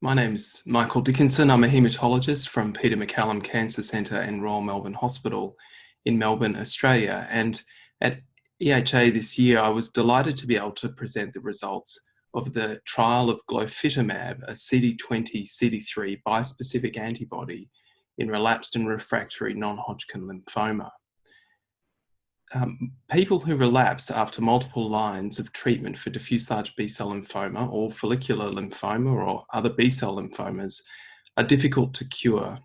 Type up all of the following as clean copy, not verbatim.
My name's Michael Dickinson. I'm a haematologist from Peter MacCallum Cancer Centre and Royal Melbourne Hospital in Melbourne, Australia. And at EHA this year, I was delighted to be able to present the results of the trial of glofitamab, a CD20-CD3 bispecific antibody in relapsed and refractory non-Hodgkin lymphoma. People who relapse after multiple lines of treatment for diffuse large B-cell lymphoma or follicular lymphoma or other B-cell lymphomas are difficult to cure.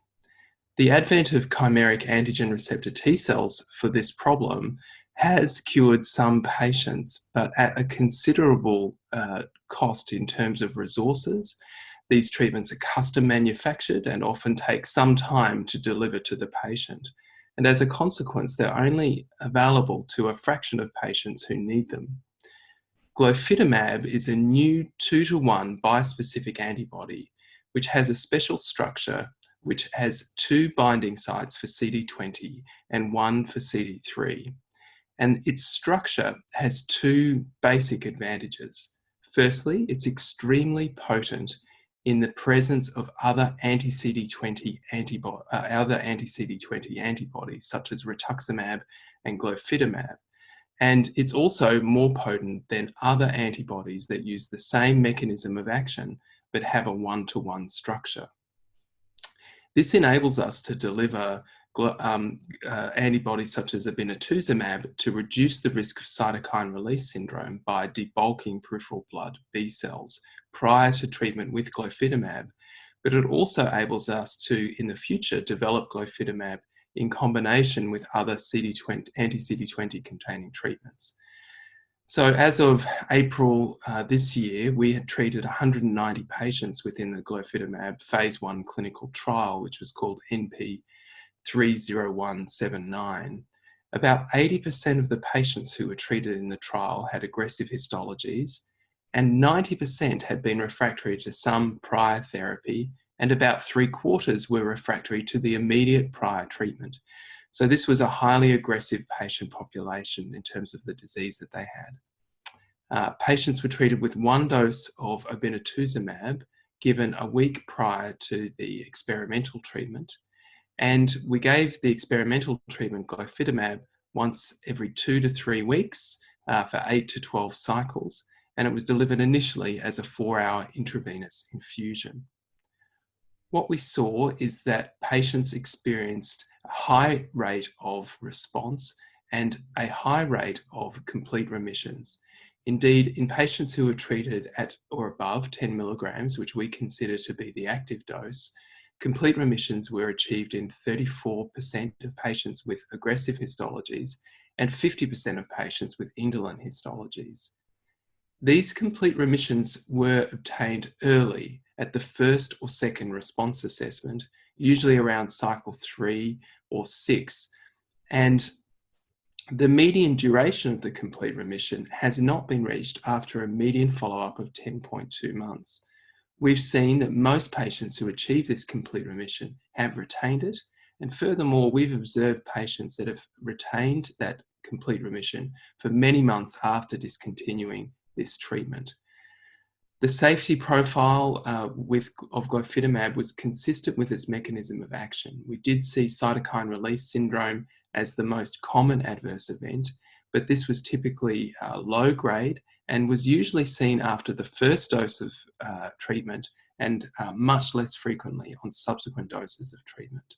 The advent of chimeric antigen receptor T cells for this problem has cured some patients, but at a considerable cost in terms of resources. These treatments are custom manufactured and often take some time to deliver to the patient. And as a consequence, they're only available to a fraction of patients who need them. Glofitamab is a new 2-to-1 bispecific antibody, which has a special structure which has 2 binding sites for CD20 and 1 for CD3. And its structure has 2 basic advantages. Firstly, it's extremely potent in the presence of other anti-CD20 antibodies, such as rituximab and glofitamab. And it's also more potent than other antibodies that use the same mechanism of action, but have a 1-to-1 structure. This enables us to deliver antibodies such as obinutuzumab to reduce the risk of cytokine release syndrome by debulking peripheral blood B cells prior to treatment with glofitamab, but it also enables us to, in the future, develop glofitamab in combination with other anti-CD20 containing treatments. So as of April this year, we had treated 190 patients within the glofitamab phase 1 clinical trial, which was called NP30179. About 80% of the patients who were treated in the trial had aggressive histologies, and 90% had been refractory to some prior therapy, and about 3/4 were refractory to the immediate prior treatment. So this was a highly aggressive patient population in terms of the disease that they had. Patients were treated with 1 dose of obinutuzumab given a week prior to the experimental treatment, and we gave the experimental treatment glofitamab once every 2 to 3 weeks for 8 to 12 cycles, and it was delivered initially as a 4-hour intravenous infusion. What we saw is that patients experienced a high rate of response and a high rate of complete remissions. Indeed, in patients who were treated at or above 10 milligrams, which we consider to be the active dose, complete remissions were achieved in 34% of patients with aggressive histologies and 50% of patients with indolent histologies. These complete remissions were obtained early at the first or second response assessment, usually around cycle 3 or 6. And the median duration of the complete remission has not been reached after a median follow-up of 10.2 months. We've seen that most patients who achieve this complete remission have retained it. And furthermore, we've observed patients that have retained that complete remission for many months after discontinuing this treatment. The safety profile of glofitamab was consistent with its mechanism of action. We did see cytokine release syndrome as the most common adverse event, but this was typically low grade and was usually seen after the first dose of treatment and much less frequently on subsequent doses of treatment.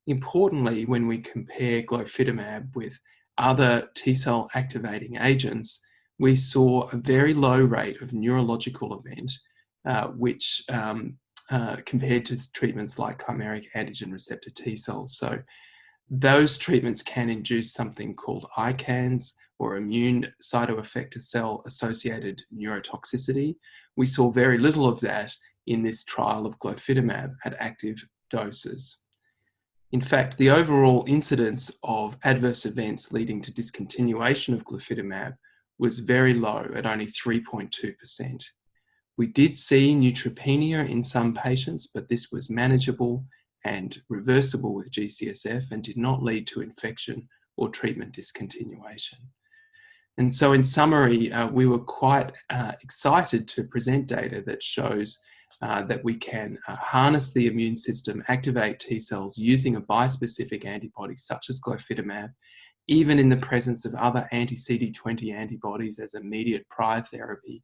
Importantly, when we compare glofitamab with other T-cell activating agents, we saw a very low rate of neurological event, which compared to treatments like chimeric antigen receptor T cells. So those treatments can induce something called ICANS, or immune cytoeffector cell associated neurotoxicity. We saw very little of that in this trial of glofitamab at active doses. In fact, the overall incidence of adverse events leading to discontinuation of glofitamab was very low at only 3.2%. We did see neutropenia in some patients, but this was manageable and reversible with G-CSF and did not lead to infection or treatment discontinuation. And so in summary, we were quite excited to present data that shows that we can harness the immune system, activate T cells using a bispecific antibody such as glofitamab, even in the presence of other anti-CD20 antibodies as immediate prior therapy,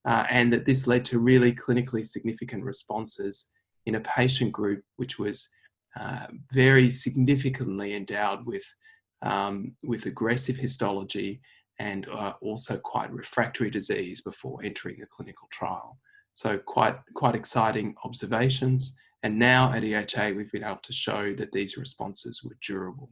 and that this led to really clinically significant responses in a patient group which was very significantly endowed with aggressive histology and also quite refractory disease before entering the clinical trial. So quite exciting observations. And now at EHA, we've been able to show that these responses were durable.